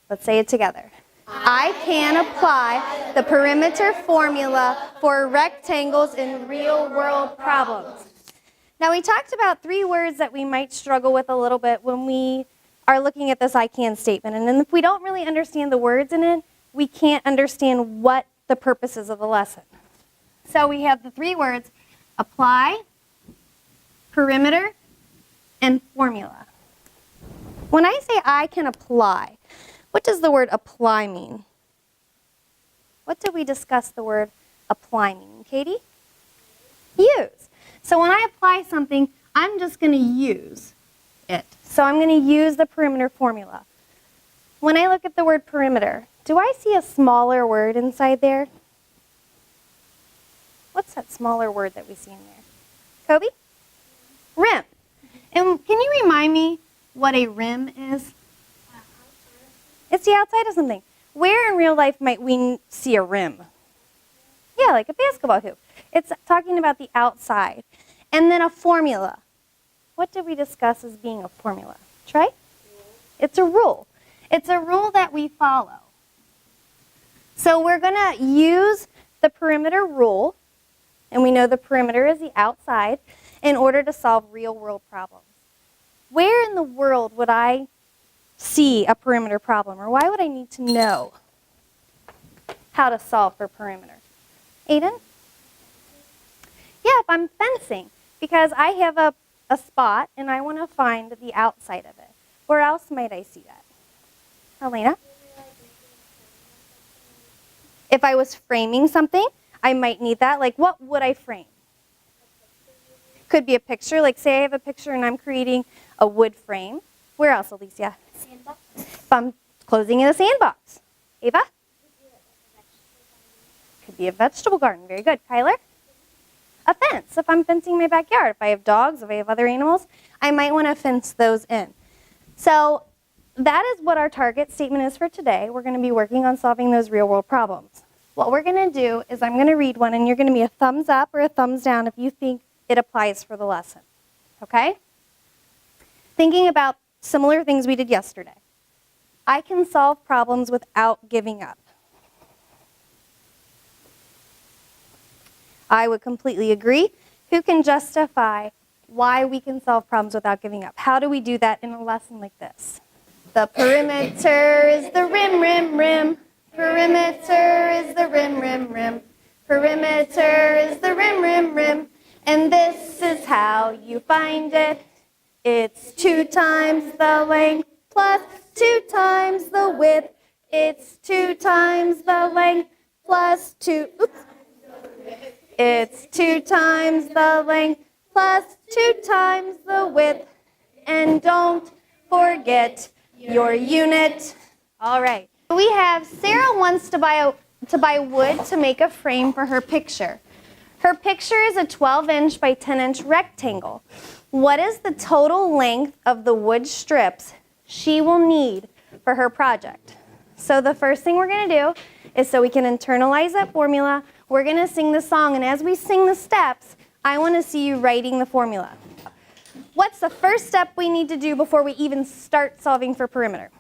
Let's say it together. I can apply the perimeter formula for rectangles in real-world problems. Now, we talked about 3 words that we might struggle with a little bit when we are looking at this I can statement. And then if we don't really understand the words in it, we can't understand what the purpose is of the lesson. So we have the 3 words, apply, perimeter, and formula. When I say I can apply, what does the word apply mean? What did we discuss the word apply mean, Katie? Use. So when I apply something, I'm just going to use it. So I'm going to use the perimeter formula. When I look at the word perimeter, do I see a smaller word inside there? What's that smaller word that we see in there? Kobe? Rim. And can you remind me what a rim is? It's the outside of something. Where in real life might we see a rim? Yeah, like a basketball hoop. It's talking about the outside. And then a formula. What did we discuss as being a formula? Trey? It's a rule. It's a rule that we follow. So we're going to use the perimeter rule, and we know the perimeter is the outside, in order to solve real-world problems. Where in the world would I see a perimeter problem, or why would I need to know how to solve for perimeter? Aiden? Yeah, if I'm fencing, because I have a spot and I want to find the outside of it. Where else might I see that? Elena? If I was framing something, I might need that. Like, what would I frame? Could be a picture. Like, say I have a picture and I'm creating a wood frame. Where else, Alicia? Sandbox. If I'm closing in a sandbox. Ava? Could be a vegetable garden. Very good. Kyler? A fence. If I'm fencing my backyard. If I have dogs, if I have other animals, I might want to fence those in. So that is what our target statement is for today. We're going to be working on solving those real-world problems. What we're going to do is I'm going to read one, and you're going to be a thumbs up or a thumbs down if you think it applies for the lesson. Okay? Thinking about similar things we did yesterday. I can solve problems without giving up. I would completely agree. Who can justify why we can solve problems without giving up? How do we do that in a lesson like this? The perimeter is the rim, rim, rim. Perimeter is the rim, rim, rim. Perimeter is the rim, rim, rim. And this is how you find it. It's 2 times the length plus 2 times the width. It's 2 times the length plus 2. Oops. It's 2 times the length plus 2 times the width. And don't forget your unit. All right. We have Sarah wants to buy wood to make a frame for her picture. Her picture is a 12-inch by 10-inch rectangle. What is the total length of the wood strips she will need for her project? So the first thing we're going to do is, so we can internalize that formula, we're going to sing the song. And as we sing the steps, I want to see you writing the formula. What's the first step we need to do before we even start solving for perimeter?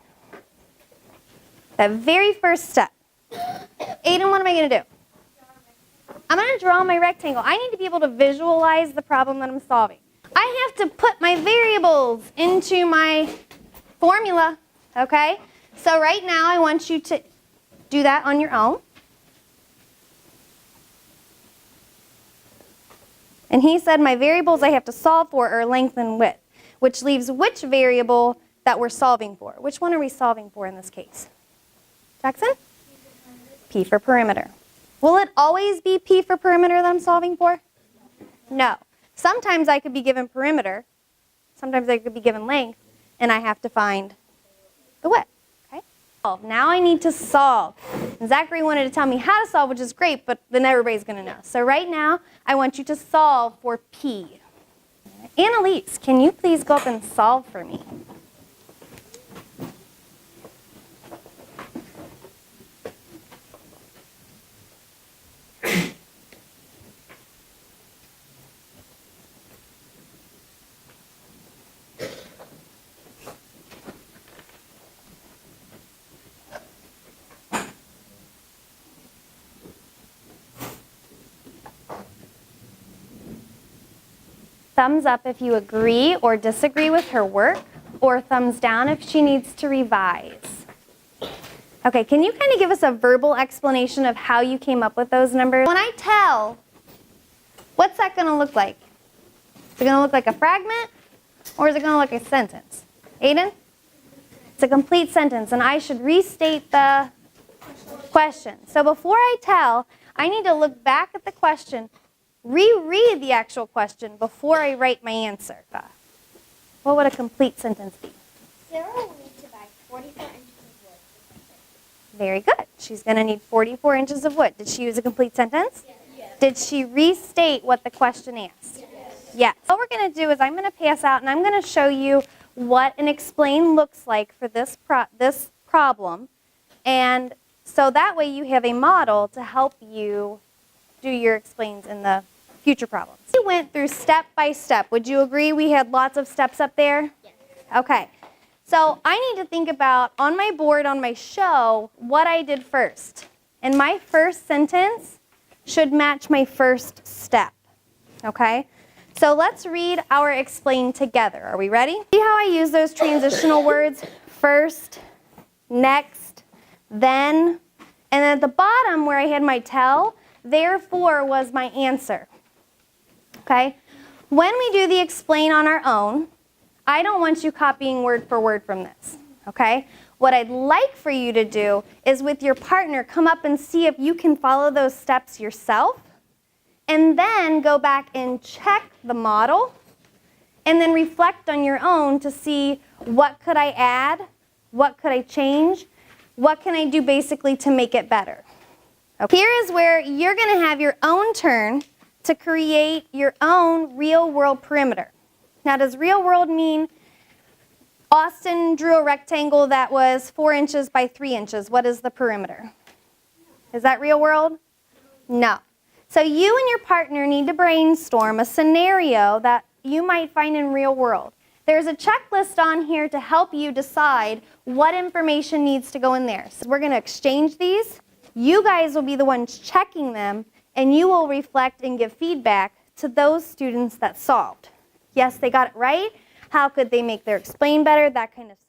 That very first step. Aiden, what am I going to do? I'm going to draw my rectangle. I need to be able to visualize the problem that I'm solving. I have to put my variables into my formula, okay? So right now I want you to do that on your own. And he said my variables I have to solve for are length and width, which leaves which variable that we're solving for. Which one are we solving for in this case? Jackson? P for perimeter. Will it always be P for perimeter that I'm solving for? No. Sometimes I could be given perimeter, sometimes I could be given length, and I have to find the width. Okay? Now I need to solve. And Zachary wanted to tell me how to solve, which is great, but then everybody's going to know. So right now, I want you to solve for P. Annalise, can you please go up and solve for me? Thumbs up if you agree or disagree with her work, or thumbs down if she needs to revise. Okay, can you kind of give us a verbal explanation of how you came up with those numbers? When I tell, what's that going to look like? Is it going to look like a fragment, or is it going to look like a sentence? Aiden? It's a complete sentence, and I should restate the question. So before I tell, I need to look back at the question, reread the actual question before I write my answer. What would a complete sentence be? Sarah will need to buy 44 inches of wood. Very good. She's going to need 44 inches of wood. Did she use a complete sentence? Yes. Did she restate what the question asked? Yes. What we're going to do is I'm going to pass out and I'm going to show you what an explain looks like for this problem. And so that way you have a model to help you do your explains in the future problems. We went through step by step. Would you agree we had lots of steps up there? Yes. Okay. So I need to think about, on my board, on my show, what I did first. And my first sentence should match my first step. Okay? So let's read our explain together. Are we ready? See how I use those transitional words? First, next, then. And at the bottom where I had my tell, therefore was my answer. Okay? When we do the explain on our own, I don't want you copying word for word from this. Okay? What I'd like for you to do is with your partner, come up and see if you can follow those steps yourself, and then go back and check the model, and then reflect on your own to see what could I add, what could I change, what can I do basically to make it better. Okay. Here is where you're going to have your own turn to create your own real world perimeter. Now, does real world mean Austin drew a rectangle that was 4 inches by 3 inches? What is the perimeter? Is that real world? No. So you and your partner need to brainstorm a scenario that you might find in real world. There's a checklist on here to help you decide what information needs to go in there. So we're going to exchange these. You guys will be the ones checking them, and you will reflect and give feedback to those students that solved. Yes, they got it right. How could they make their explain better? That kind of stuff.